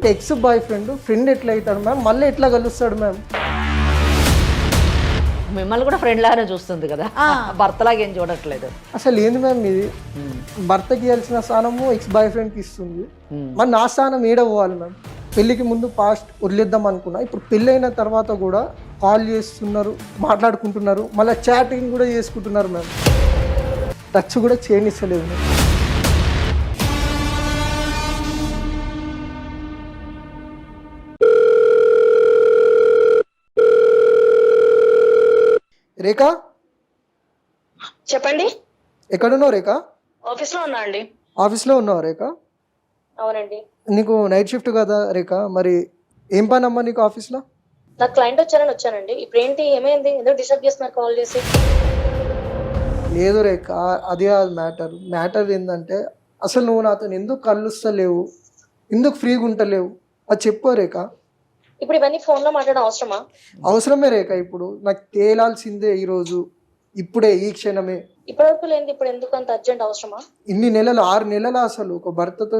X boy friend ఎట్లా అవుతాడు ma'am, మళ్ళీ ఎట్లా కలుస్తాడు మ్యామ్? మిమ్మల్ని కూడా ఫ్రెండ్ లాగానే చూస్తుంది కదా, భర్తలాగా ఏం చూడట్లేదు. అసలు ఏంది మ్యామ్ ఇది? భర్తకి ఇవ్వాల్సిన స్థానము ఎక్స్ బాయ్ ఫ్రెండ్కి ఇస్తుంది, మరి నా స్థానం ఏడ పోవాలి మ్యామ్? పెళ్ళికి ముందు పాస్ట్ వదిలేద్దాం అనుకున్నా, ఇప్పుడు పెళ్ళి అయిన తర్వాత కూడా కాల్ చేస్తున్నారు, మాట్లాడుకుంటున్నారు, మళ్ళీ చాటింగ్ కూడా చేసుకుంటున్నారు మ్యామ్. టచ్ కూడా చేయనిస్తలేదు మ్యామ్. రేఖా, చెప్పండి. ఎక్కడున్నావు రేఖా? ఆఫీస్ లో ఉన్నా అండి. ఆఫీస్లో ఉన్నావు రేఖా? అవునండి. నీకు నైట్ షిఫ్ట్ కదా రేఖా, మరి ఏం పని అమ్మా నీకు ఆఫీస్లో? నాకు క్లయింట్ వచ్చారని వచ్చానండి. ఇప్పుడు ఏంటి, ఏమైంది? ఎందుకు డిస్టర్బ్ చేస్తున్నారు కాల్ చేసి? లేదు రేఖా, అది కాదు మ్యాటర్ ఏంటంటే, అసలు నువ్వు నాతో ఎందుకు కలుస్తలేవు, ఎందుకు ఫ్రీగా ఉంటలేవు, అది చెప్పు రేఖా. ఇప్పుడు ఇవన్నీ ఫోన్ లో మాట్లాడడం అవసరమా? అవసరమే రేఖా, ఇప్పుడు నాకు తేలాల్సిందే ఈరోజు, ఇప్పుడే, ఈ క్షణమే. ఇప్పటివరకు లేని ఇప్పుడు ఎందుకు అంత అర్జెంట్ అవసరమా? ఇన్ని నెలలు, 6 నెలలు అసలు ఒక భర్తతో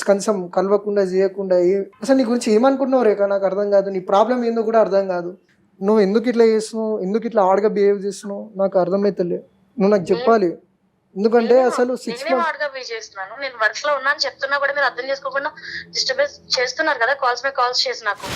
కనీసం కలవకుండా చేయకుండా అసలు నీ గురించి ఏమనుకుంటున్నావు రేఖా? నాకు అర్థం కాదు, నీ ప్రాబ్లం ఏందో కూడా అర్థం కాదు. నువ్వు ఎందుకు ఇట్లా చేస్తున్నావు, ఎందుకు ఇట్లా ఆడగా బిహేవ్ చేస్తున్నావు నాకు అర్థమైతలే. నువ్వు నాకు చెప్పాలి, ఎందుకంటే అసలు 6 months చేస్తున్నాను, నేను వర్క్ లో ఉన్నాను చెప్తున్నా కూడా మీరు అర్థం చేసుకోకుండా డిస్టర్బెన్స్ చేస్తున్నారు కదా, కాల్స్ మీద కాల్స్ చేసి. నాకు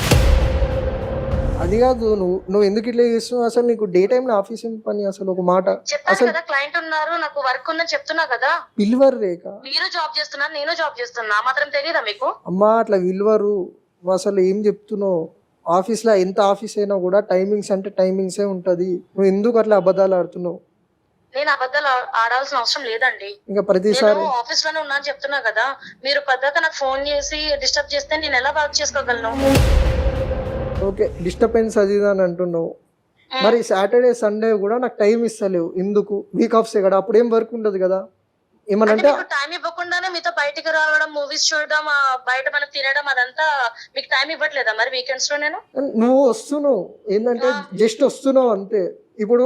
అది కాదు, నువ్వు ఎందుకు ఇట్లా చేస్తున్నావు? అసలు నీకు డే టైంలో ఆఫీస్ ఏం పని? అసలు ఒక మాట చెప్పాను కదా, క్లయింట్ ఉన్నారు, నాకు వర్క్ ఉందని చెప్తున్నా కదా. పిల్వర్ రేఖ, మీరు జాబ్ చేస్తున్నారు, నేను జాబ్ చేస్తున్నా, మాత్రం తెలియదా మీకు? అమ్మా అట్లా విలువరు. నువ్వు అసలు ఏం చెప్తున్నావు? ఆఫీస్లో ఎంత ఆఫీస్ అయినా కూడా టైమింగ్స్ అంటే టైమింగ్సే ఉంటుంది. నువ్వు ఎందుకు అట్లా అబద్ధాలు ఆడుతున్నావు? నేను అబద్ధాలు ఆడాల్సిన అవసరం లేదండి. ఇంకా ప్రతిసారి ఆఫీస్ లోనే ఉన్నా అని చెప్తున్నా కదా, మీరు పద్దాక నాకు ఫోన్ చేసి డిస్టర్బ్ చేస్తే నేను ఎలా వర్క్ చేసుకోగలను? ఓకే, డిస్టర్బెన్స్ అది ఇది అని అంటున్నావు, మరి సాటర్డే సండే కూడా నాకు టైం ఇస్తలేవు ఎందుకు? వీక్ ఆఫ్సే కదా, అప్పుడు ఏం వర్క్ ఉండదు కదా. ఏమనంటే టైం ఇవ్వకుండానే మీతో బయటికి రావడం, మూవీస్ చూడడం, బయట మనం తినడం, అదంతా మీకు టైం ఇవ్వట్లేదా మరి వీకెండ్స్ లో? నువ్వు వస్తున్నావు ఏంటంటే జస్ట్ వస్తున్నావు అంతే. ఇప్పుడు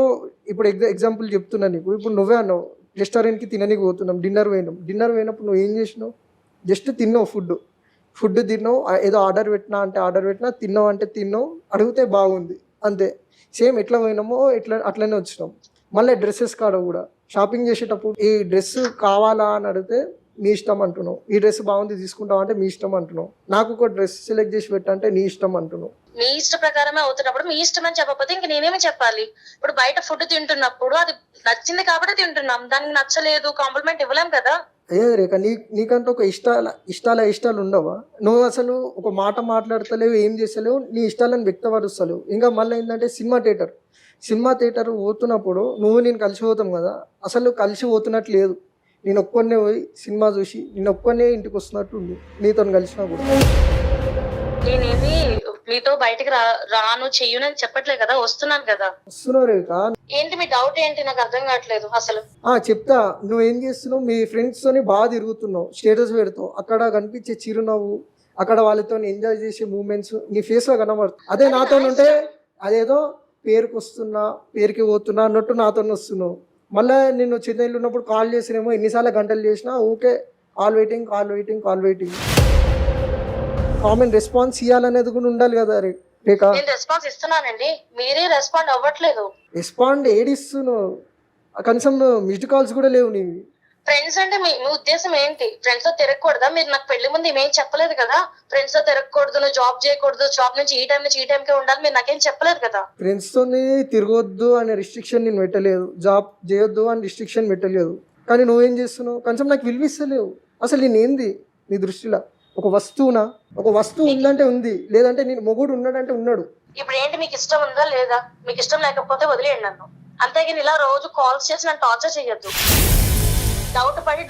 ఎగ్జాంపుల్ చెప్తున్నా నీకు. ఇప్పుడు నువ్వే అన్నావు రెస్టారెంట్కి తిననీకి పోతున్నాం, డిన్నర్ పోయినప్పుడు నువ్వు ఏం చేసినావు? జస్ట్ తిన్నావు, ఫుడ్ తిన్నావు, ఏదో ఆర్డర్ పెట్టినా అంటే ఆర్డర్ పెట్టినా, తిన్నావు అంటే తిన్నావు, అడిగితే బాగుంది అంతే. సేమ్ ఎట్లా పోయినామో అట్లనే వచ్చినాం. మళ్ళీ డ్రెస్సెస్ కాడ కూడా షాపింగ్ చేసేటప్పుడు ఈ డ్రెస్ కావాలా అని అడిగితే మీ ఇష్టం అంటున్నావు, ఈ డ్రెస్ బాగుంది తీసుకుంటావు అంటే మీ ఇష్టం అంటున్నావు, నాకు ఒక డ్రెస్ సెలెక్ట్ చేసి పెట్టంటే నీ ఇష్టం అంటున్నావు. మీ ఇష్ట ప్రకారమే అవుతున్నప్పుడు మీ ఇష్టం అని చెప్పకపోతే ఇంక నేనేమి చెప్పాలి? ఇప్పుడు బయట ఫుడ్ తింటున్నప్పుడు అది నచ్చింది కాబట్టి తింటున్నాం, దానికి నచ్చలేదు కాంప్లిమెంట్ ఇవ్వలేం కదా. అయ్యే రేఖ, నీకంటే ఒక ఇష్టాలు ఉండవా? నువ్వు అసలు ఒక మాట మాట్లాడతలేవు, ఏం చేస్తలేవు, నీ ఇష్టాలను వ్యక్తపరుస్తలేవు. ఇంకా మళ్ళీ ఏంటంటే సినిమా థియేటర్ పోతున్నప్పుడు నువ్వు నేను కలిసి పోతాం కదా, అసలు కలిసి పోతున్నట్టు లేదు. నేను ఒక్కనే పోయి సినిమా చూసి నేను ఒక్కనే ఇంటికి వస్తున్నట్టు ఉంది నీతో కలిసినా కూడా. నేనేమి మీతో బయటకు రాను చెయ్యనని చెప్పట్లేదు కదా, వస్తున్నాను కదా. వస్తున్నావు రేఖ. ఏంటి మీ డౌట్ ఏంటి? నాకు అర్థం కావట్లేదు అసలు. చెప్తా. నువ్వేం చేస్తున్నావు? మీ ఫ్రెండ్స్ తోని బాగా తిరుగుతున్నావు, స్టేటస్ పెడతావు, అక్కడ కనిపించే చిరునవ్వు, అక్కడ వాళ్ళతో ఎంజాయ్ చేసే మూమెంట్స్ నీ ఫేస్ లో కనబడుతుంది. అదే నాతో ఉంటే అదేదో పేరుకి పోతున్నా అన్నట్టు నాతో వస్తున్నావు. మళ్ళీ నేను చెన్నైలో ఉన్నప్పుడు కాల్ చేసినేమో ఎన్నిసార్లు గంటలు చేసినా okay, call waiting common response ఇవ్వాలనేది కూడా ఉండాలి కదా రేఖ. రెస్పాన్స్ ఇస్తున్నానండి, మీరే రెస్పాండ్ అవ్వట్లేదు. రెస్పాండ్ ఏడిస్తున్నావు, కనీసం మిస్డ్ కాల్స్ కూడా లేవు నీవి. ఫ్రెండ్స్ అంటే మీ ఉద్దేశం ఏంటి? ఫ్రెండ్స్ తో తిరగకూడదా? మీరు నాకు పెళ్లి ముందు ఏమేం చెప్పలేదు కదా, ఫ్రెండ్స్ తో తిరగకూడదు, నువ్వు జాబ్ చేయకూడదు, జాబ్ నుంచి ఈ టైం కే ఉండాలి, మీరు నాకేం చెప్పలేదు కదా. ఫ్రెండ్స్ తోని తిరగొద్దు అనే రిస్ట్రిక్షన్ నేను పెట్టలేదు, జాబ్ చేయొద్దు అని రిస్ట్రిక్షన్ పెట్టలేదు, కానీ నువ్వేం చేస్తున్నావు? కనీసం నాకు విలువిస్తలేవు. అసలు నేనేంది నీ దృష్టిలో? ఒక వస్తువు ఉందంటే ఉంది, లేదంటే నేను మొగుడు ఉన్నాడంటే ఉన్నాడు. ఇప్పుడు ఏంటి, మీకు ఇష్టం ఉందా లేదా? మీకు ఇష్టం లేకపోతే వదిలేయండి నన్ను, అంతేగాని ఇలా రోజు కాల్స్ చేసి నన్ను టార్చర్ చేయొద్దు. డౌట్ పడి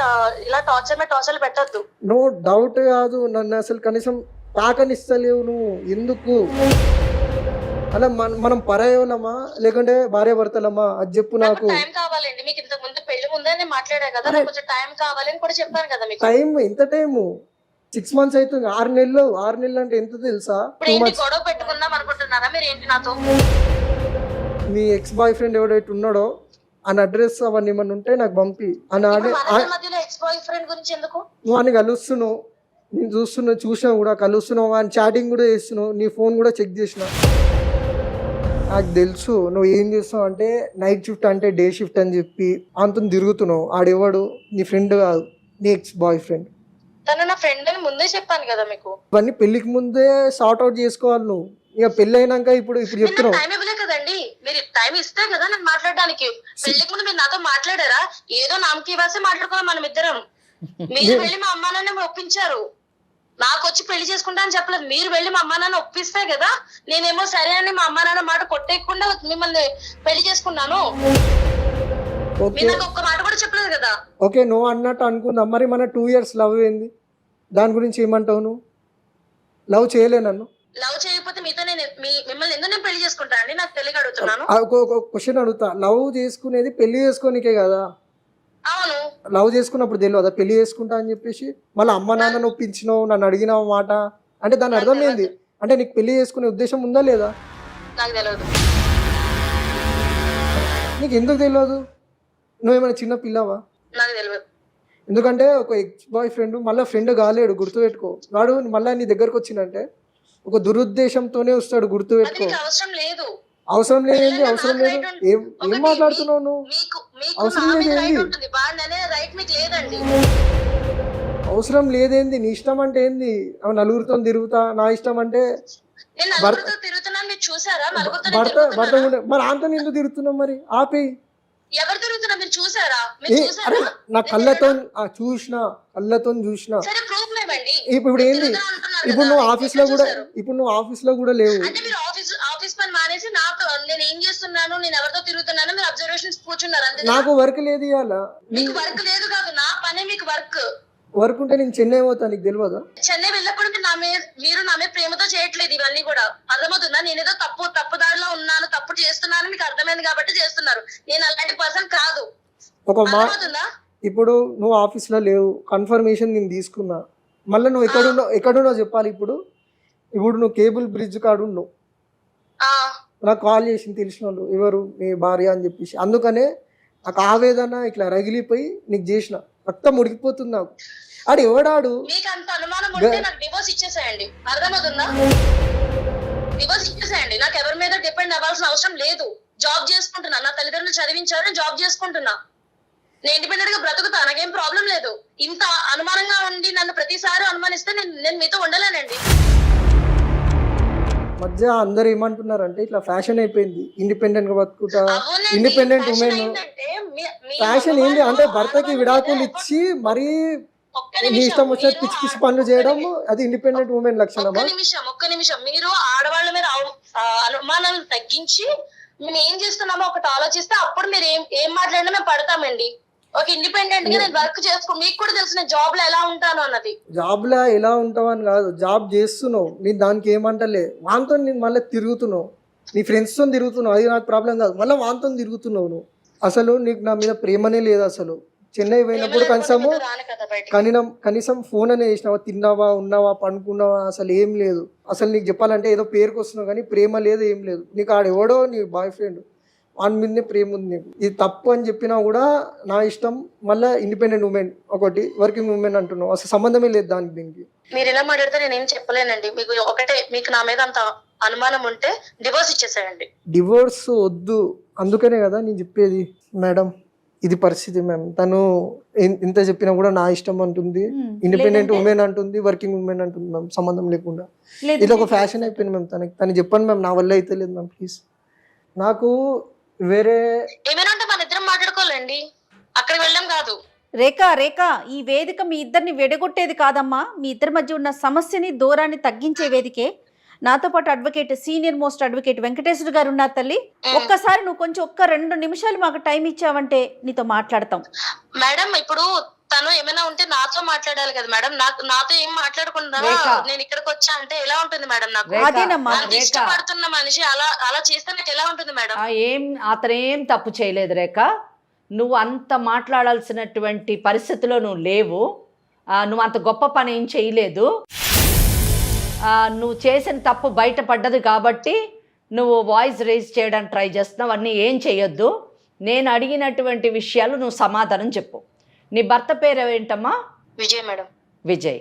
ఇలా టార్చర్ పెట్టద్దు. నో డౌట్ కాదు, నన్ను అసలు కనీసం తాకనిస్తలేవు నువ్వు ఎందుకు? అలా మనం పరాయోలమా లేకుంటే భార్య భర్తలమా? అది చెప్పు నాకు. టైం కావాలండి మీకు, ఇంతకు ముందు పెళ్లి ముందే నేను మాట్లాడా కదా, కొంచెం టైం కావాలని కూడా చెప్పాను కదా మీకు. టైం ఎంత టైము? 6 months అవుతుంది. 6 నెలలు అంటే ఎంత తెలుసా? గొడవ పెట్టుకుందాం అనుకుంటున్నారా మీరు? ఏంటి నాతో? మీ ఎక్స్ బాయ్ ఫ్రెండ్ ఎవడైతే ఉన్నాడో అని అడ్రస్ అవన్నీ ఏమన్నా ఉంటే నాకు పంపి. మధ్యలో ఎక్స్ బాయ్ ఫ్రెండ్ గురించి ఎందుకు? నువ్వు అని కలుస్తున్నావు, నేను చూసినా కూడా కలుస్తున్నావు అని చాటింగ్ కూడా చేస్తున్నావు, నీ ఫోన్ కూడా చెక్ చేసిన. నాకు తెలుసు నువ్వు ఏం చేస్తావు అంటే నైట్ షిఫ్ట్ అంటే డే షిఫ్ట్ అని చెప్పి అంత తిరుగుతున్నావు. ఆడెవడు నీ ఫ్రెండ్ కాదు, నీ ఎక్స్ బాయ్ ఫ్రెండ్. తను నా ఫ్రెండ్ అని ముందే చెప్పాను కదా మీకు. ఇవన్నీ పెళ్లికి ముందే సార్ట్ అవుట్ చేసుకోవాలి నువ్వు. ఇక పెళ్లి అయినాక ఇప్పుడు చెప్తున్నావు. టైం ఇవ్వలే కదండి, మీరు టైం ఇస్తే కదా నాకు మాట్లాడడానికి. పెళ్లికి ముందు మీరు నాతో మాట్లాడారా? ఏదో నామకి వాసే మాట్లాడుకోవాలి మనం ఇద్దరం. మీరు వెళ్ళి మా అమ్మా నాన్న ఒప్పించారు, నాకు వచ్చి పెళ్లి చేసుకుంటా అని చెప్పలేదు. మీరు వెళ్ళి మా అమ్మా నాన్న ఒప్పిస్తే కదా నేనేమో సరే అని మా అమ్మా నాన్న మాట కొట్టేయకుండా మిమ్మల్ని పెళ్లి చేసుకున్నాను. మీరు నాకు ఒక్క మాట కూడా చెప్పలేదు కదా. ఓకే, నువ్వు అన్నట్టు అనుకుందాం. మరి మన 2 years లవ్ ఏంది, దాని గురించి ఏమంటావు? నువ్వు లవ్ చేయలే నన్ను. లవ్ చేయకపోతే మీతో నేను మిమ్మల్ని ఎందుకు నేను పెళ్లి చేసుకుంటా అండి? నాకు తెలియక అడుగుతున్నాను. ఒక క్వశ్చన్ అడుగుతా, లవ్ చేసుకునేది పెళ్లి చేసుకోనికే కదా? అవును. లవ్ చేసుకున్నప్పుడు తెలియదా పెళ్లి చేసుకుంటా అని చెప్పేసి? మళ్ళీ అమ్మ నాన్న ఒప్పించినావు, నన్ను అడిగినావు మాట అంటే దాని అర్థం ఏంది? అంటే నీకు పెళ్లి చేసుకునే ఉద్దేశం ఉందా లేదా? నాకు తెలియదు. నీకు ఎందుకు తెలియదు? నువ్వేమైనా చిన్న పిల్లవా? నాకు తెలియదు. ఎందుకంటే ఒక ఎక్స్ బాయ్ ఫ్రెండ్ మళ్ళీ ఫ్రెండ్ కాలేడు, గుర్తుపెట్టుకో. వాడు మళ్ళీ నీ దగ్గరకు వచ్చిందంటే ఒక దురుద్దేశంతోనే వస్తాడు, గుర్తుపెట్టుకో. అవసరం లేదు. అవసరం లేదేంది? అవసరం లేదు ఏం మాట్లాడుతున్నావు నువ్వు? అవసరం లేదేంది? అవసరం లేదేంది? నీ ఇష్టం అంటే ఏంది? నలుగురితో తిరుగుతా, నా ఇష్టం అంటే భర్త మరి అంతా ఎందుకు తిరుగుతున్నావు? మరి ఆపేయి. ఎవరు తిరుగుతున్నా మీరు చూసారా? అరే నా కళ్ళతో చూసిన. ఇప్పుడు ఏంది? ఇప్పుడు నువ్వు ఆఫీస్ లో కూడా లేవు. అంటే మీరు ఆఫీస్ పని మానేసి నాతో నేను ఏం చేస్తున్నాను, నేను ఎవరితో తిరుగుతున్నాను మీరు అబ్జర్వేషన్స్ కూర్చున్నారు. నాకు వర్క్ లేదు ఇవాళ. మీకు వర్క్ లేదు కాదు, నా పనే మీకు వర్క్ ఉంటే నేను చెన్నై పోతా, నీకు తెలియదా? చెన్నై వెళ్ళప్పుడు మీరు నా మీద ప్రేమతో చేయట్లేదు. ఇవన్నీ కూడా అర్థమవుతుందా? నేనేదో తప్పు దారిలో ఉన్నాను, తప్పు చేస్తున్నాను మీకు అర్థమైంది కాబట్టి చేస్తున్నారు. నేను అలాంటి పర్సన్ కాదు. అర్థమవుతుందా? ఇప్పుడు నువ్వు ఆఫీస్ లో లేవు, కన్ఫర్మేషన్ నేను తీసుకున్నా. మళ్ళీ నువ్వు ఎక్కడున్నావు చెప్పాలి. ఇప్పుడు నువ్వు కేబుల్ బ్రిడ్జ్ కాడు ఉన్నావు. నాకు కాల్ చేసింది తెలిసిన వాళ్ళు, ఎవరు నీ భార్య అని చెప్పేసి. అందుకనే నాకు ఆవేదన ఇట్లా రగిలిపోయి నీకు చేసిన. రక్తం ఉడికిపోతుంది నాకు. ఆడు ఎవడాడు? మీకు అంత అనుమానం ఉంటే నాకు డివోర్స్ ఇచ్చేసేయండి. అర్థమవుతుందా? డివోర్స్ ఇచ్చేసేయండి. నాకు ఎవరి మీద డిపెండ్ అవ్వాల్సిన అవసరం లేదు. జాబ్ చేసుకుంటున్నా, నా తల్లిదండ్రులు చదివించారు, జాబ్ చేసుకుంటున్నా. నేను ఇండిపెండెంట్ గా బ్రతుకుతా, నాకేం ప్రాబ్లం లేదు. ఇంత అనుమానంగా ఉండి నన్ను ప్రతిసారి అనుమానిస్తే నేను మీతో ఉండలేనండి. మధ్య అందరు ఏమంటున్నారంటే ఇట్లా ఫ్యాషన్ అయిపోయింది, ఇండిపెండెంట్ గా బతుకుతా, ఇండిపెండెంట్ ఉమెన్. ఫ్యాషన్ ఏంటి అంటే భర్తకి విడాకులు ఇచ్చి మరీ నీ ఇష్టం వచ్చినట్టు పిచ్చి పిచ్చి పనులు చేయడం, అది ఇండిపెండెంట్ ఉమెన్ లక్షణమా? ఒక్క నిమిషం మీరు ఆడవాళ్ళ మీద అనుమానాలు తగ్గించి మేము ఏం చేస్తున్నామో ఒకటి ఆలోచిస్తే అప్పుడు మీరు ఏం మాట్లాడినా మేము పడతామండి. ఒక ఇండిపెండెంట్ గా నేను వర్క్ చేసుకో, మీకు కూడా తెలుసు నేను జాబ్ లో ఎలా ఉంటాను అన్నది. జాబ్ లో ఎలా ఉంటావు అని కాదు, జాబ్ చేస్తున్నావు, నేను దానికి ఏమంటలే. వాంతో నేను మళ్ళీ తిరుగుతున్నావు, నీ ఫ్రెండ్స్ తో తిరుగుతున్నావు, అది నాకు ప్రాబ్లం కాదు. మళ్ళీ వాంతో తిరుగుతున్నావు నువ్వు. అసలు నీకు నా మీద ప్రేమనే లేదు. అసలు చెన్నై పోయినప్పుడు కనీసం ఫోన్ అనే చేసినావా? తిన్నావా, ఉన్నావా, పండుకున్నావా? అసలు ఏం లేదు. అసలు నీకు చెప్పాలంటే ఏదో పేరుకు వస్తున్నావు కానీ ప్రేమ లేదు, ఏం లేదు. నీకు ఆడెవడో నీ బాయ్ ఫ్రెండ్, వాని మీదనే ప్రేమ ఉంది నీకు. ఇది తప్పు అని చెప్పినా కూడా నా ఇష్టం. మళ్ళీ ఇండిపెండెంట్ ఉమెన్ ఒకటి, వర్కింగ్ ఉమెన్ అంటున్నావు, అసలు సంబంధమే లేదు దానికి దీనికి. మీరు ఇలా మాట్లాడితే నేనేం చెప్పలేనండి. మీకు ఒకటే, మీకు నా మీద అంత అనుమానం ఉంటే డివోర్స్ ఇచ్చేసేయండి. డివోర్స్ వద్దు, అందుకనే కదా నేను చెప్పేది. మేడం ఇది పరిస్థితి మ్యామ్. తను ఇంత చెప్పినా కూడా నా ఇష్టం అంటుంది, ఇండిపెండెంట్ ఉమెన్ అంటుంది, వర్కింగ్ ఉమెన్ అంటుంది మ్యామ్, సంబంధం లేకుండా. ఇది ఒక ఫ్యాషన్ అయిపోయింది మ్యామ్. తనకి చెప్పండి మ్యామ్, నా వల్ల అయితే లేదు మ్యామ్, ప్లీజ్. నాకు వేరే ఏమైనా ఉంటే మన ఇద్దరం మాట్లాడుకోవాలండి, అక్కడికి వెళ్ళడం కాదు. రేఖ ఈ వేదిక మీ ఇద్దరిని విడగొట్టేది కాదమ్మా. మీ ఇద్దరి మధ్య ఉన్న సమస్యని, దూరాన్ని తగ్గించే వేదికే. నాతో పాటు advocate, senior most advocate Venkateswara గారు ఉన్నారు తల్లి. ఒక్కసారి నువ్వు కొంచెం 2 నిమిషాలు మాకు టైం ఇచ్చావంటే నీతో మాట్లాడతాం. మేడం ఇప్పుడు తను ఏమైనా ఉంటే నాతో మాట్లాడాలి కదా మేడం. నాతో ఏం మాట్లాడకుండా నేను ఇక్కడికి వచ్చా అంటే ఎలా ఉంటుంది మేడం? నాకు అదేనమ్మా, ఇష్టపడుతున్న మనిషి అలా చేస్తే నాకు ఎలా ఉంటుంది మేడం? అతనేం తప్పు చేయలేదు రేఖ. నువ్వు అంత మాట్లాడాల్సినటువంటి పరిస్థితిలో నువ్వు లేవు. నువ్వు అంత గొప్ప పని ఏం చేయలేదు. నువ్వు చేసిన తప్పు బయటపడ్డది కాబట్టి నువ్వు వాయిస్ రేజ్ చేయడానికి ట్రై చేస్తున్నావు. అన్నీ ఏం చేయొద్దు. నేను అడిగినటువంటి విషయాలు నువ్వు సమాధానం చెప్పు. నీ భర్త పేరు ఏంటమ్మా? విజయ్ మేడం. విజయ్.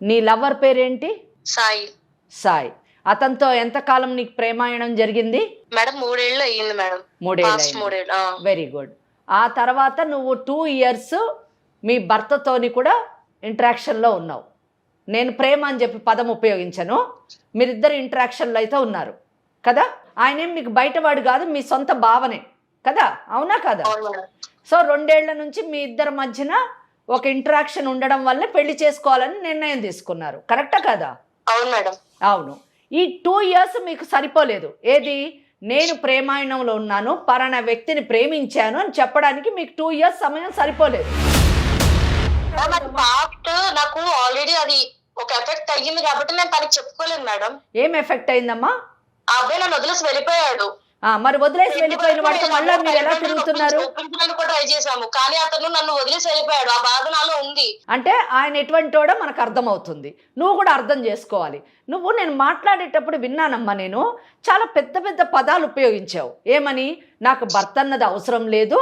నీ లవ్వర్ పేరేంటి? సాయి. సాయి. అతనితో ఎంతకాలం నీకు ప్రేమాయణం జరిగింది? మేడం 3 ఏళ్ళు అయ్యింది మేడం. 3 ఏళ్ళు. Very good. ఆ తర్వాత నువ్వు 2 ఇయర్స్ మీ భర్తతోని కూడా ఇంటరాక్షన్లో ఉన్నావు. నేను ప్రేమ అని చెప్పి పదం ఉపయోగించను, మీరిద్దరు ఇంటరాక్షన్లో అయితే ఉన్నారు కదా. ఆయన ఏం మీకు బయటవాడు కాదు, మీ సొంత భావనే కదా, అవునా కదా? సో 2 ఏళ్ల నుంచి మీ ఇద్దరి మధ్యన ఒక ఇంటరాక్షన్ ఉండడం వల్ల పెళ్లి చేసుకోవాలని నిర్ణయం తీసుకున్నారు, కరెక్టా కదా? అవును మేడం. అవును. ఈ 2 ఇయర్స్ మీకు సరిపోలేదు. ఏది? నేను ప్రేమాయణంలో ఉన్నాను, పలానా వ్యక్తిని ప్రేమించాను అని చెప్పడానికి మీకు 2 ఇయర్స్ సమయం సరిపోలేదు. నాకు ఆల్రెడీ అది ఒక ఎఫెక్ట్ అయ్యింది కాబట్టి నేను తనకి చెప్పుకోలేదు మేడం. ఏం ఎఫెక్ట్ అయిందమ్మా? ఆ అబ్బాయి నన్ను వదిలేసి వెళ్ళిపోయాడు. మరి వదిలేసి వెళ్ళిపోయిన వాడితో మళ్ళీ మీరు ఎలా తిరుగుతున్నారు? ట్రై చేసాము కానీ అతను నన్ను వదిలేసి వెళ్ళిపోయాడు. ఆ బాధ నాలో ఉంది. అంటే ఆయన ఎటువంటి వాడో మనకు అర్థమవుతుంది, నువ్వు కూడా అర్థం చేసుకోవాలి. నువ్వు నేను మాట్లాడేటప్పుడు విన్నానమ్మా, నేను చాలా పెద్ద పెద్ద పదాలు ఉపయోగించావు. ఏమని? నాకు భర్త అన్నది అవసరం లేదు,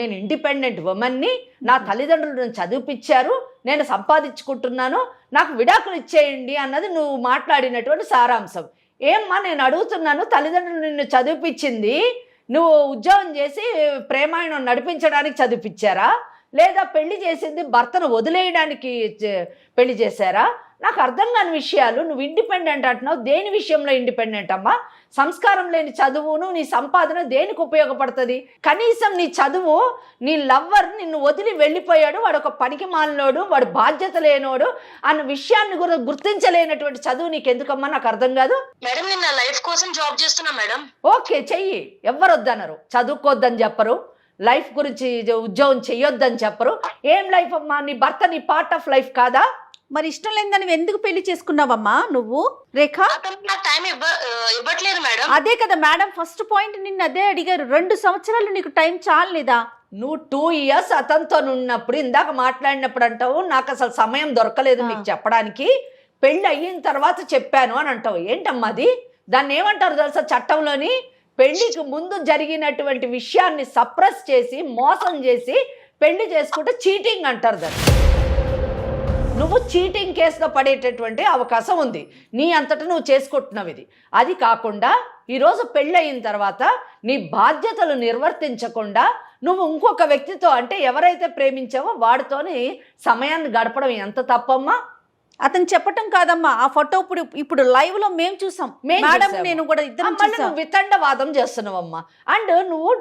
నేను ఇండిపెండెంట్ ఉమెన్ని, నా తల్లిదండ్రులు నన్ను చదివిపించారు, నేను సంపాదించుకుంటున్నాను, నాకు విడాకులు ఇచ్చేయండి అన్నది నువ్వు మాట్లాడినటువంటి సారాంశం. ఏమ్మా నేను అడుగుతున్నాను, తల్లిదండ్రులు నిన్ను చదివిపించింది నువ్వు ఉద్యోగం చేసి ప్రేమాయణం నడిపించడానికి చదివిపించారా, లేదా పెళ్లి చేసింది భర్తను వదిలేయడానికి పెళ్లి చేశారా? నాకు అర్థం కాని విషయాలు. నువ్వు ఇండిపెండెంట్ అంటున్నావు, దేని విషయంలో ఇండిపెండెంట్ అమ్మా? సంస్కారం లేని చదువును నీ సంపాదన దేనికి ఉపయోగపడుతుంది? కనీసం నీ చదువు, నీ లవ్వర్ నిన్ను వదిలి వెళ్ళిపోయాడు, వాడు ఒక పనికి మాలినోడు, వాడు బాధ్యత లేనోడు అన్న విషయాన్ని కూడా గుర్తించలేనటువంటి చదువు నీకు ఎందుకమ్మా? నాకు అర్థం కాదు. మేడం నేను నా లైఫ్ కోసం జాబ్ చేస్తున్నా మేడం. ఓకే, చెయ్యి. ఎవ్వరు వద్దనరు, చదువుకోవద్దని చెప్పరు, లైఫ్ గురించి ఉద్యోగం చెయ్యొద్దని చెప్పరు. ఏం లైఫ్ అమ్మా? నీ భర్త నీ పార్ట్ ఆఫ్ లైఫ్ కాదా? మరి ఇష్టం లేదని నువ్వు ఎందుకు పెళ్లి చేసుకున్నావమ్మా నువ్వు రేఖ? ఇవ్వట్లేదు మేడం. అదే కదా మేడం, ఫస్ట్ పాయింట్ నిన్ను అదే అడిగారు. 2 సంవత్సరాలు నీకు టైం చాలేదా? నువ్వు 2 ఇయర్స్ అతనితో ఉన్నప్పుడు, ఇందాక మాట్లాడినప్పుడు అంటావు నాకు అసలు సమయం దొరకలేదు మీకు చెప్పడానికి, పెళ్ళి అయిన తర్వాత చెప్పాను అని అంటావు. ఏంటమ్మా అది? దాన్ని ఏమంటారు తెలుసా చట్టంలోని? పెళ్లికి ముందు జరిగినటువంటి విషయాన్ని సప్రెస్ చేసి మోసం చేసి పెళ్లి చేసుకుంటే చీటింగ్ అంటారు దాన్ని. నువ్వు చీటింగ్ కేసులో పడేటటువంటి అవకాశం ఉంది, నీ అంతటా నువ్వు చేసుకుంటున్నావు ఇది. అది కాకుండా ఈరోజు పెళ్ళి అయిన తర్వాత నీ బాధ్యతలు నిర్వర్తించకుండా నువ్వు ఇంకొక వ్యక్తితో, అంటే ఎవరైతే ప్రేమించావో వాడితోని సమయాన్ని గడపడం ఎంత తప్పమ్మా? అతను చెప్పటం కాదమ్మా, ఆ ఫోటో ఇప్పుడు లైవ్ లో మేము చూసాం మేడం, నేను కూడా ఇద్దరం చూసాం. నువ్వు వితండవాదం చేస్తున్నావమ్మా. అండ్ నువ్వు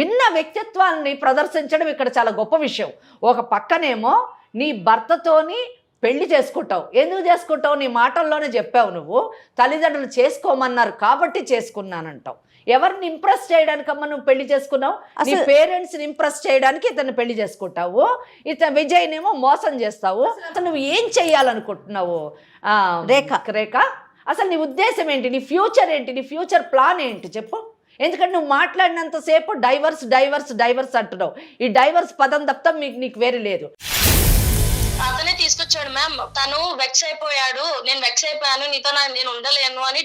భిన్న వ్యక్తిత్వాన్ని ప్రదర్శించడం ఇక్కడ చాలా గొప్ప విషయం. ఒక పక్కనేమో నీ భర్తతోని పెళ్లి చేసుకుంటావు. ఎందుకు చేసుకుంటావు? నీ మాటల్లోనే చెప్పావు, నువ్వు తల్లిదండ్రులు చేసుకోమన్నారు కాబట్టి చేసుకున్నానంటావు. ఎవరిని ఇంప్రెస్ చేయడానికమ్మా నువ్వు పెళ్లి చేసుకున్నావు? నీ పేరెంట్స్ని ఇంప్రెస్ చేయడానికి ఇతన్ని పెళ్లి చేసుకుంటావు, విజయ్నేమో మోసం చేస్తావు. అసలు నువ్వు ఏం చెయ్యాలనుకుంటున్నావు రేఖ? అసలు నీ ఉద్దేశం ఏంటి? నీ ఫ్యూచర్ ఏంటి? నీ ఫ్యూచర్ ప్లాన్ ఏంటి చెప్పు. ఎందుకంటే నువ్వు మాట్లాడినంతసేపు డైవర్స్ డైవర్స్ డైవర్స్ అంటున్నావు. ఈ డైవర్స్ పదం తప్ప నీకు వేరే లేదు. అతనే తీసుకొచ్చాడు మ్యామ్. తను వెక్స్ అయిపోయాడు, నేను వెక్స్ అయిపోయాను, నీతో నేను ఉండలేను అని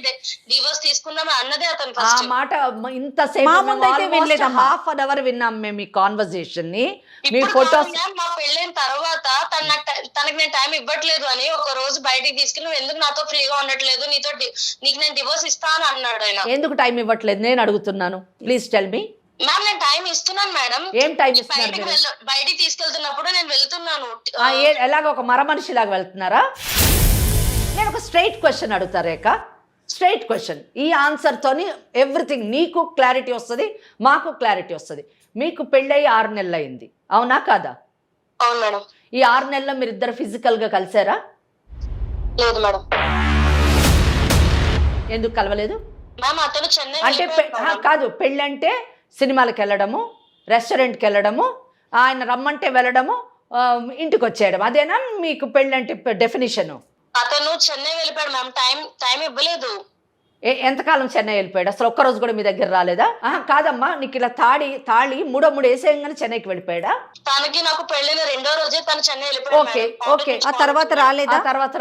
డివోర్స్ తీసుకుందాం అన్నదే అతను. ఆ మాట ఇంతసేపు హాఫ్ అన్ అవర్ విన్నాం మేము ఈ కాన్వర్సేషన్ ని. మీ ఫోటోస్ మా పెళ్ళైన తర్వాత తనకి నేను టైం ఇవ్వట్లేదు అని ఒక రోజు బయటికి తీసుకెళ్ళి నువ్వు ఎందుకు నాతో ఫ్రీగా ఉండట్లేదు, నీకు నేను డివోర్స్ ఇస్తాను అన్నాడు ఆయన. ఎందుకు టైం ఇవ్వట్లేదు నేను అడుగుతున్నాను, ప్లీజ్ టెల్ మీ. మ్యామ్ నేను టైం ఇస్తున్నాను మేడం. ఏం టైం ఇస్తున్నారు? బయటికి తీసుకెళ్తున్నప్పుడు నేను వెళ్తున్నాను. ఎలాగ ఒక మర మనిషి లాగా వెళ్తున్నారా? నేను ఒక స్ట్రైట్ క్వశ్చన్ అడుగుతా రేఖ, స్ట్రైట్ క్వశ్చన్. ఈ ఆన్సర్ తోని ఎవ్రీథింగ్ నీకు క్లారిటీ వస్తుంది, మాకు క్లారిటీ వస్తుంది. మీకు పెళ్ళయి 6 నెలలు అయింది, అవునా కాదా? అవును మేడం. ఈ 6 నెలల్లో మీరు ఇద్దరు ఫిజికల్ గా కలిసారా? లేదు మేడం. ఎందుకు కలవలేదు? అతను చెన్నై అంటే కాదు, పెళ్ళంటే సినిమాలకు వెళ్ళడము, రెస్టారెంట్కి వెళ్ళడము, ఆయన రమ్మంటే వెళ్ళడము, ఇంటికి వచ్చేయడం, అదేనా మీకు పెళ్ళంటే డెఫినిషన్? అతను చెన్నై వెళ్ళిపోయాడు మ్యామ్, టైం ఇవ్వలేదు. ఎంతకాలం చెన్నై వెళ్ళిపోయాడు? అసలు ఒక్కరోజు కూడా మీ దగ్గర రాలేదా? కాదమ్మా, నీకు ఇలా తాళి మూడో వేసేయంగానే చెన్నైకి వెళ్ళిపోయాడా? తనకి నాకు పెళ్ళిన 2వ రోజే తను చెన్నై వెళ్ళిపోయాడు. Okay okay. ఆ తర్వాత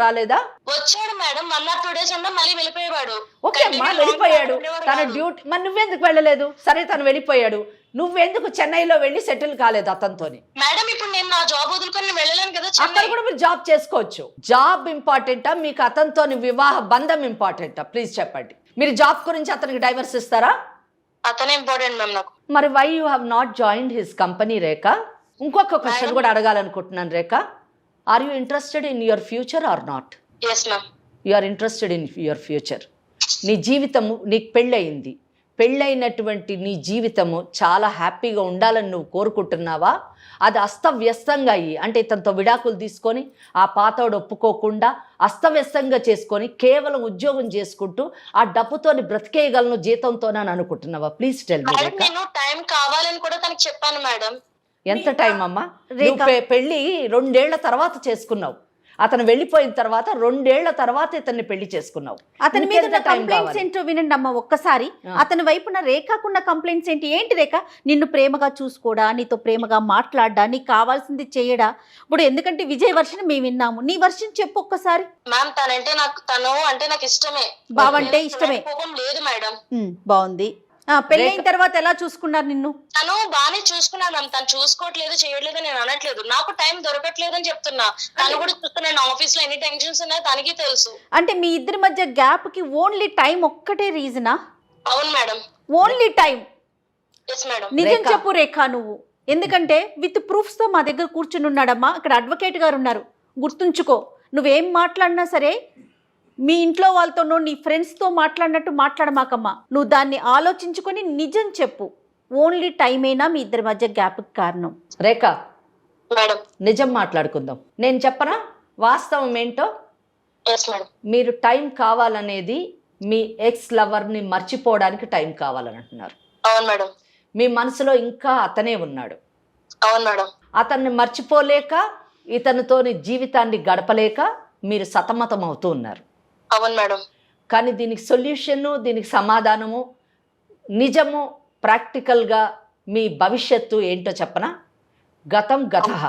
రాలేదా? వచ్చాడు మేడం, 1 or 2 days ఉన్నా మళ్ళీ వెళ్ళిపోయాడు. ఓకే అమ్మా, వెళ్ళిపోయాడు తన డ్యూటీ. మరి నువ్వెందుకు వెళ్ళలేదు? సరే తను వెళ్ళిపోయాడు, నువ్వెందుకు చెన్నైలో వెళ్ళి సెటిల్ కాలేదు అతనితోని? మేడం ఇప్పుడు నేను నా జాబ్ వదులుకొని నేను వెళ్ళలేను కదా అక్కడ చెన్నై. కూడా మీరు జాబ్ చేసుకోవచ్చు. జాబ్ ఇంపార్టెంటా మీకు అతనితోని వివాహ బంధం ఇంపార్టెంటా? ప్లీజ్ చెప్పండి. మీరు జాబ్ గురించి అతనికి డైవర్స్ ఇస్తారా? అతనే ఇంపార్టెంట్ మ్యామ్ నాకు. మరి why you have not joined his company Rekha? ఇంకొక క్వశ్చన్ కూడా అడగాలనుకుంటున్నాను Rekha. Are you interested in your future or not? Yes ma'am. You are interested in your future. నీ జీవితము, నీకు పెళ్ళయింది, పెళ్ళైనటువంటి నీ జీవితము చాలా హ్యాపీగా ఉండాలని నువ్వు కోరుకుంటున్నావా? అది అస్తవ్యస్తంగా అయ్యి, అంటే ఇతనితో విడాకులు తీసుకొని ఆ పాతోడు ఒప్పుకోకుండా అస్తవ్యస్తంగా చేసుకొని కేవలం ఉద్యోగం చేసుకుంటూ ఆ డబ్బుతోని బ్రతికేయగలను జీతంతోనని అనుకుంటున్నావా? Please tell me. మేడం నేను టైం కావాలని కూడా తనకి చెప్పాను మేడం. ఎంత టైం అమ్మా? నువ్వు పెళ్ళి 2 ఏళ్ల తర్వాత చేసుకున్నావు. అతను వెళ్ళిపోయిన తర్వాత 2 ఏళ్ల తర్వాత ఇతన్ని పెళ్లి చేసుకున్నావు. అతని మీద ఉన్న కంప్లైంట్స్ ఏంటో వినండి అమ్మ ఒక్కసారి. అతని వైపున రేఖకున్న కంప్లైంట్స్ ఏంటి రేఖ? నిన్ను ప్రేమగా చూసుకోడా, నీతో ప్రేమగా మాట్లాడ్డా, నీకు కావాల్సింది చేయడా? ఇప్పుడు ఎందుకంటే విజయ్ వర్షన్ మేము విన్నాము, నీ వర్షన్ చెప్పు ఒక్కసారి. మ్యామ్ తను అంటే నాకు ఇష్టమే. బావంటే ఇష్టమే. కోపం లేదు మేడం. బాగుంది. పెళ్ళైన తర్వాత ఎలా చూసుకున్నారు నిన్ను? తను బానే చూసుకున్నాను మ్యామ్. తను చూసుకోవట్లేదు చేయట్లేదు నేను అనట్లేదు. నాకు టైం దొరకట్లేదు అని చెప్తున్నా. తను కూడా చూస్తున్నాను ఆఫీస్ లో ఎన్ని టెన్షన్స్ ఉన్నాయో తనకి తెలుసు. అంటే మీ ఇద్దరి మధ్య గ్యాప్ కి ఓన్లీ టైం ఒక్కటే రీజనా? అవును madam. Only time? Yes madam. నిజం చెప్పు రేఖ నువ్వు. ఎందుకంటే విత్ ప్రూఫ్స్ తో మా దగ్గర కూర్చుని ఉన్నాడమ్మా. అక్కడ అడ్వకేట్ గారు ఉన్నారు, గుర్తుంచుకో. నువ్వేం మాట్లాడినా సరే మీ ఇంట్లో వాళ్ళతోనో నీ ఫ్రెండ్స్తో మాట్లాడినట్టు మాట్లాడమాకమ్మా. నువ్వు దాన్ని ఆలోచించుకొని నిజం చెప్పు. ఓన్లీ టైమేనా మీ ఇద్దరి మధ్య గ్యాప్కి కారణం? రేఖ మేడం నిజం మాట్లాడుకుందాం. నేను చెప్పనా వాస్తవం ఏంటో? Yes madam. మీరు టైం కావాలనేది మీ ఎక్స్ లవర్ని మర్చిపోవడానికి టైం కావాలని అంటున్నారు. అవును మేడం. మీ మనసులో ఇంకా అతనే ఉన్నాడు. అవును మేడం. అతన్ని మర్చిపోలేక ఇతనితోని జీవితాన్ని గడపలేక మీరు సతమతం అవుతూ ఉన్నారు. అవును మేడం. కానీ దీనికి సొల్యూషను, దీనికి సమాధానము, నిజము, ప్రాక్టికల్గా మీ భవిష్యత్తు ఏంటో చెప్పనా? గతం గతః,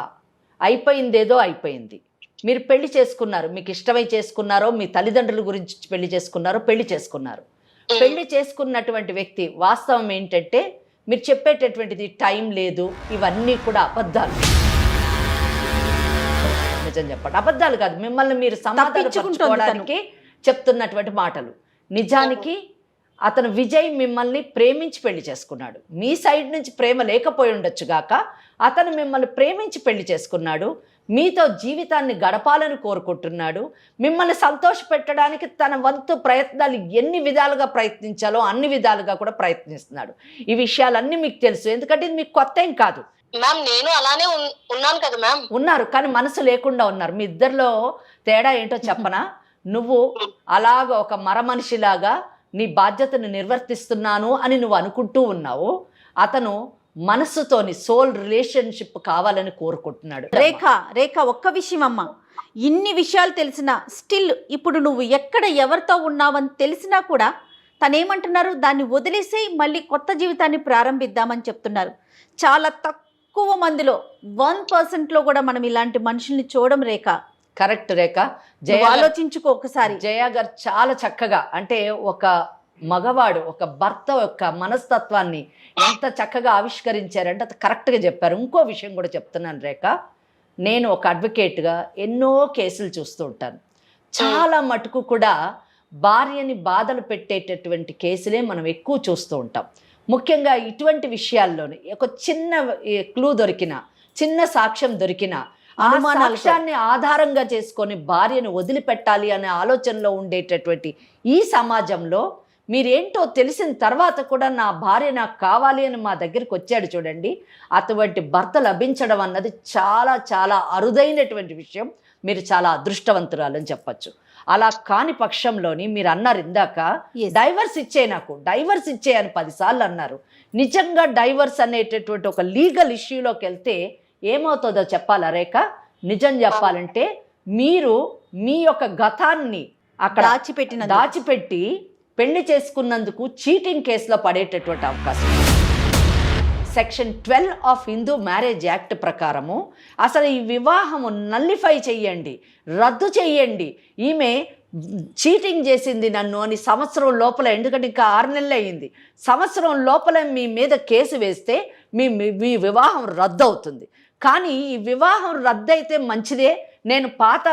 అయిపోయిందేదో అయిపోయింది. మీరు పెళ్లి చేసుకున్నారు, మీకు ఇష్టమై చేసుకున్నారో, మీ తల్లిదండ్రుల గురించి పెళ్లి చేసుకున్నారో, పెళ్లి చేసుకున్నారు. పెళ్లి చేసుకున్నటువంటి వ్యక్తి వాస్తవం ఏంటంటే మీరు చెప్పేటటువంటిది టైం లేదు, ఇవన్నీ కూడా అబద్ధాలు. నిజం చెప్పండి, అబద్ధాలు కాదు, మిమ్మల్ని మీరు సమాధానపరచుకోవడానికి చెప్తున్నటువంటి మాటలు. నిజానికి అతను విజయ్ మిమ్మల్ని ప్రేమించి పెళ్లి చేసుకున్నాడు. మీ సైడ్ నుంచి ప్రేమ లేకపోయి ఉండొచ్చు గాక, అతను మిమ్మల్ని ప్రేమించి పెళ్లి చేసుకున్నాడు. మీతో జీవితాన్ని గడపాలని కోరుకుంటున్నాడు. మిమ్మల్ని సంతోష పెట్టడానికి తన వంతు ప్రయత్నాలు ఎన్ని విధాలుగా ప్రయత్నించాలో అన్ని విధాలుగా కూడా ప్రయత్నిస్తున్నాడు. ఈ విషయాలన్నీ మీకు తెలుసు, ఎందుకంటే ఇది మీకు కొత్త ఏం కాదు. మ్యామ్ నేను అలానే ఉన్నాను కదా మ్యామ్. ఉన్నారు, కానీ మనసు లేకుండా ఉన్నారు. మీ ఇద్దరిలో తేడా ఏంటో చెప్పనా? నువ్వు అలాగ ఒక మరమనిషిలాగా నీ బాధ్యతను నిర్వర్తిస్తున్నాను అని నువ్వు అనుకుంటూ ఉన్నావు. అతను మనసుతోని సోల్ రిలేషన్షిప్ కావాలని కోరుకుంటున్నాడు. రేఖ ఒక్క విషయం అమ్మా, ఇన్ని విషయాలు తెలిసినా స్టిల్ ఇప్పుడు నువ్వు ఎక్కడ ఎవరితో ఉన్నావని తెలిసినా కూడా తనేమంటున్నారు, దాన్ని వదిలేసి మళ్ళీ కొత్త జీవితాన్ని ప్రారంభిద్దామని చెప్తున్నారు. చాలా తక్కువ మందిలో 1%లో కూడా మనం ఇలాంటి మనుషుల్ని చూడడం రేఖ. కరెక్ట్ రేఖ. ఆలోచించుకో ఒకసారి. జయ గారు చాలా చక్కగా, అంటే ఒక మగవాడు, ఒక భర్త యొక్క మనస్తత్వాన్ని ఎంత చక్కగా ఆవిష్కరించారంటే అది కరెక్ట్గా చెప్పారు. ఇంకో విషయం కూడా చెప్తున్నాను రేఖ, నేను ఒక అడ్వకేట్గా ఎన్నో కేసులు చూస్తూ ఉంటాను. చాలా మటుకు కూడా భార్యని బాధలు పెట్టేటటువంటి కేసులే మనం ఎక్కువ చూస్తూ ఉంటాం. ముఖ్యంగా ఇటువంటి విషయాల్లోనే ఒక చిన్న క్లూ దొరికినా, చిన్న సాక్ష్యం దొరికినా ఆ సాక్ష్యాన్ని ఆధారంగా చేసుకొని భార్యను వదిలిపెట్టాలి అనే ఆలోచనలో ఉండేటటువంటి ఈ సమాజంలో మీరేంటో తెలిసిన తర్వాత కూడా నా భార్య నాకు కావాలి అని మా దగ్గరికి వచ్చాడు చూడండి, అటువంటి భర్త లభించడం అన్నది చాలా చాలా అరుదైనటువంటి విషయం. మీరు చాలా అదృష్టవంతురాలని చెప్పచ్చు. అలా కాని పక్షంలోని మీరు అన్నారు ఇందాక డైవర్స్ ఇచ్చే, నాకు డైవర్స్ ఇచ్చే అని 10 సార్లు అన్నారు. నిజంగా డైవర్స్ అనేటటువంటి ఒక లీగల్ ఇష్యూలోకి వెళ్తే ఏమవుతుందో చెప్పాలా రేఖ? నిజం చెప్పాలంటే మీరు మీ యొక్క గతాన్ని అక్కడ దాచిపెట్టి పెళ్లి చేసుకున్నందుకు చీటింగ్ కేసులో పడేటటువంటి అవకాశం. Section 12 of Hindu marriage act ప్రకారము అసలు ఈ వివాహము నల్లిఫై చెయ్యండి, రద్దు చెయ్యండి. ఈమె చీటింగ్ చేసింది నన్ను అని సంవత్సరం లోపల, ఎందుకంటే ఇంకా 6 నెలలు అయ్యింది, సంవత్సరం లోపల మీ మీద కేసు వేస్తే మీ వివాహం రద్దు అవుతుంది. కానీ ఈ వివాహం రద్దు అయితే మంచిదే, నేను పాత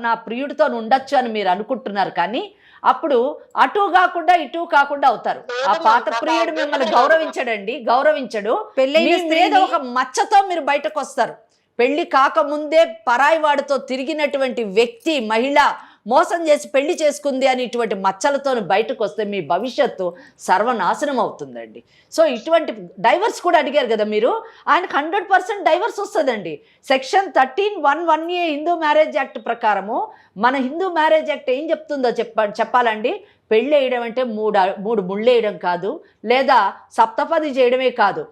నా ప్రియుడితో ఉండొచ్చు అని మీరు అనుకుంటున్నారు. కానీ అప్పుడు అటు కాకుండా ఇటు కాకుండా అవుతారు. ఆ పాత ప్రియుడు మిమ్మల్ని గౌరవించడు. పెళ్ళైన మీ మీద ఒక మచ్చతో మీరు బయటకు వస్తారు. పెళ్లి కాకముందే పరాయి వాడితో తిరిగినటువంటి వ్యక్తి, మహిళ మోసం చేసి పెళ్లి చేసుకుంది అని ఇటువంటి మచ్చలతో బయటకు వస్తే మీ భవిష్యత్తు సర్వనాశనం అవుతుందండి. సో ఇటువంటి డైవర్స్ కూడా అడిగారు కదా మీరు, ఆయనకు 100% డైవర్స్ వస్తుందండి. Section 13(1)(1)A Hindu marriage act ప్రకారము, మన హిందూ మ్యారేజ్ యాక్ట్ ఏం చెప్తుందో చెప్పాలండి. పెళ్ళి వేయడం అంటే మూడు ముళ్ళు వేయడం కాదు, లేదా సప్తపది చేయడమే కాదు,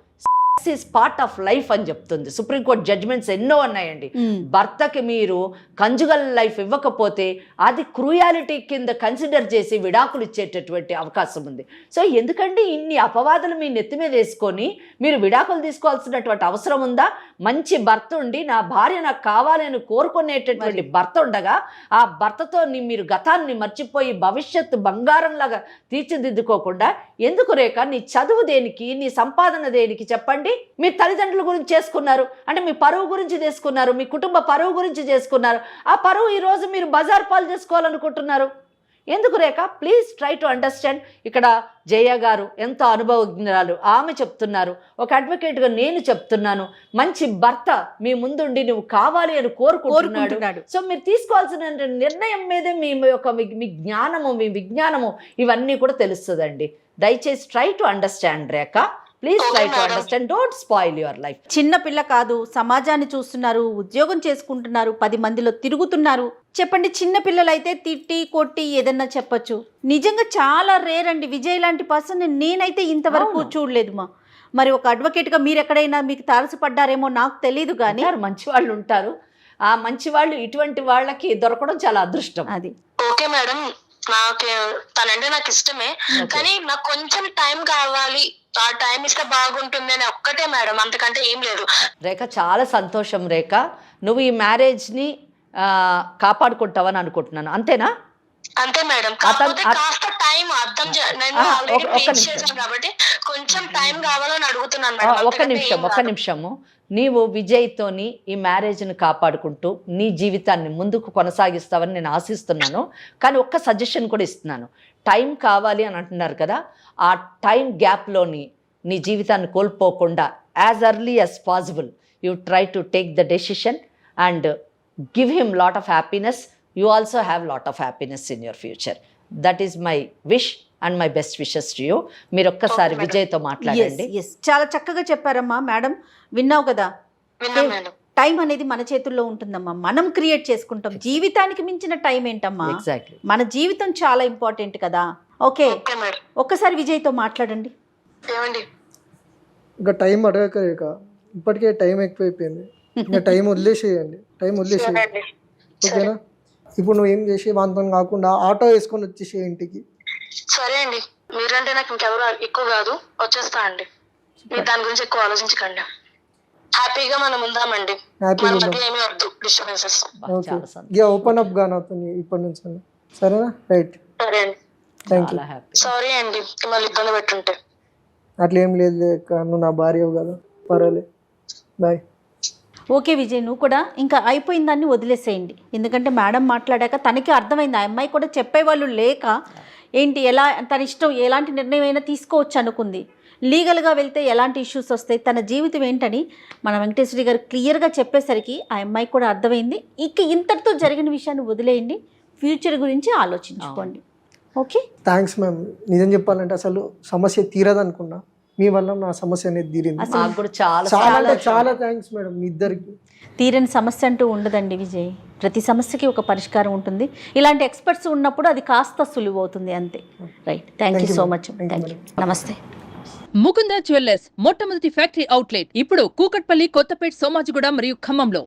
ఈజ్ పార్ట్ ఆఫ్ లైఫ్ అని చెప్తుంది. సుప్రీంకోర్టు జడ్జిమెంట్స్ ఎన్నో ఉన్నాయండి. భర్తకి మీరు కంజుగల్ లైఫ్ ఇవ్వకపోతే అది క్రూయాలిటీ కింద కన్సిడర్ చేసి విడాకులు ఇచ్చేటటువంటి అవకాశం ఉంది. సో ఎందుకంటే ఇన్ని అపవాదులు మీ నెత్తి మీద వేసుకొని మీరు విడాకులు తీసుకోవాల్సినటువంటి అవసరం ఉందా? మంచి భర్త ఉండి, నా భార్య నాకు కావాలని కోరుకునేటటువంటి భర్త ఉండగా ఆ భర్తతో మీరు గతాన్ని మర్చిపోయి భవిష్యత్తు బంగారంలాగా తీర్చిదిద్దుకోకుండా ఎందుకు రేఖ నీ చదువు దేనికి, నీ సంపాదన దేనికి చెప్పండి? మీ తల్లిదండ్రుల గురించి చేసుకున్నారు అంటే మీ పరువు గురించి చేసుకున్నారు, మీ కుటుంబ పరువు గురించి చేసుకున్నారు. ఆ పరువు ఈరోజు మీరు బజార్ పాలు చేసుకోవాలనుకుంటున్నారు. ఎందుకు Rekha? Please try to understand. ఇక్కడ జయ గారు ఎంతో అనుభవజ్ఞురాలు, ఆమె చెప్తున్నారు, ఒక అడ్వకేట్గా నేను చెప్తున్నాను, మంచి భర్త మీ ముందుండి నువ్వు కావాలి అని కోరుకుంటున్నాడు. సో మీరు తీసుకోవాల్సిన నిర్ణయం మీదే మీ యొక్క మీ జ్ఞానము, మీ విజ్ఞానము ఇవన్నీ కూడా తెలుస్తుందండి. దయచేసి try to understand Rekha. Please try to understand, don't spoil your life. చిన్న పిల్ల కాదు, సమాజాన్ని చూస్తున్నారు, ఉద్యోగం చేసుకుంటున్నారు, 10 మందిలో తిరుగుతున్నారు. చెప్పండి, చిన్న పిల్లలైతే తిట్టి కొట్టి ఏదన్నా చెప్పచ్చు. నిజంగా చాలా రేర్ అండి విజయ్ లాంటి పర్సన్ నేనైతే ఇంతవరకు చూడలేదు మా. మరి ఒక అడ్వకేట్గా మీరు ఎక్కడైనా మీకు తారసపడ్డారేమో నాకు తెలియదు, కానీ మంచి వాళ్ళు ఉంటారు. ఆ మంచి వాళ్ళు ఇటువంటి వాళ్ళకి దొరకడం చాలా అదృష్టం. అది ఓకే మేడం, తనంటే నాకు ఇష్టమే, కానీ నాకు కొంచెం టైం కావాలి, ఆ టైం ఇస్తే బాగుంటుంది అని ఒక్కటే మేడం, అంతకంటే ఏం లేదు. రేఖ చాలా సంతోషం రేఖ, నువ్వు ఈ మ్యారేజ్ని కాపాడుకుంటావని అనుకుంటున్నాను. అంతేనా? అంతే మేడం, కాకపోతే కాస్త టైం అర్థం చేశాను కాబట్టి కొంచెం టైం కావాలని అడుగుతున్నాను మేడం. ఒక్క నిమిషము. నీవు విజయ్తోని ఈ మ్యారేజ్ని కాపాడుకుంటూ నీ జీవితాన్ని ముందుకు కొనసాగిస్తావని నేను ఆశిస్తున్నాను. కానీ ఒక్క సజెషన్ కూడా ఇస్తున్నాను. టైం కావాలి అని అంటున్నారు కదా, ఆ టైం గ్యాప్లోని నీ జీవితాన్ని కోల్పోకుండా as early as possible you try to take the decision and give him lot of happiness. You also have lot of happiness in your future. That is my wish and my best wishes to you. మీరు ఒక్కసారి విజయ్తో మాట్లాడండి. చాలా చక్కగా చెప్పారమ్మా. Madam విన్నావు కదా, time అనేది మన చేతుల్లో ఉంటుందమ్మా, మనం క్రియేట్ చేసుకుంటాం. జీవితానికి మించిన టైం ఏంటమ్మా? ఎగ్జాక్ట్లీ, మన జీవితం చాలా ఇంపార్టెంట్ కదా. ఓకే, ఒక్కసారి విజయ్తో మాట్లాడండి. ఇంకా టైం అడగక ఇప్పటికే టైం ఎక్కువైపోయింది, ఇంకా టైం వదిలేసేయండి, ఓకేనా? ఇప్పుడు నువ్వు ఏం చేసి వాంతం కాకుండా ఆటో వేసుకొని వచ్చేసే ఇంటికి. సరే అండి, మీరంటే నాకు ఇంకెవరు ఎక్కువ కాదు, వచ్చేస్తా అండి. మీరు దాని గురించి ఎక్కువ ఆలోచించకండి, హ్యాపీగా మనం ఉందామండి. ఏమీ వద్దు డిస్టర్బెన్సెస్. ఓపెన్ అప్ గా నాతో ఇప్పటి నుంచి, సరేనా? రైట్, సరే అండి, థ్యాంక్ యూ. సారీ అండి మిమ్మల్ని ఇబ్బంది పెట్టుంటే. అట్లా ఏం లేదు, నువ్వు నా భార్య కదా, పర్వాలేదు, బాయ్. ఓకే విజయ్, నువ్వు కూడా ఇంకా అయిపోయిందాన్ని వదిలేసేయండి. ఎందుకంటే మేడం మాట్లాడాక తనకి అర్థమైంది, ఆ అమ్మాయి కూడా చెప్పేవాళ్ళు లేక ఏంటి ఎలా తన ఇష్టం ఎలాంటి నిర్ణయం అయినా తీసుకోవచ్చు అనుకుంది. లీగల్గా వెళ్తే ఎలాంటి ఇష్యూస్ వస్తాయి, తన జీవితం ఏంటని మన వెంకటేశ్వరి గారు క్లియర్గా చెప్పేసరికి ఆ అమ్మాయి కూడా అర్థమైంది. ఇక ఇంతటితో జరిగిన విషయాన్ని వదిలేయండి, ఫ్యూచర్ గురించి ఆలోచించుకోండి. Okay, thanks ma'am. నిజం చెప్పాలంటే అసలు సమస్య తీరదనుకున్నా, మీ వల్ల నా సమస్య అనేది తీరింది. చాలా థ్యాంక్స్ మేడం మీ ఇద్దరికి. తీరని సమస్య అంటూ ఉండదండి విజయ్, ప్రతి సమస్యకి ఒక పరిష్కారం ఉంటుంది. ఇలాంటి ఎక్స్పర్ట్స్ ఉన్నప్పుడు అది కాస్త సులువు అవుతుంది, అంతే. Right, thank you so much. Thank you, నమస్తే. ముకుంద జ్యువెల్లర్స్ మొట్టమొదటి ఫ్యాక్టరీ అవుట్లెట్ ఇప్పుడు కూకట్పల్లి, కొత్తపేట్, సోమాజిగూడ మరియు ఖమ్మంలో.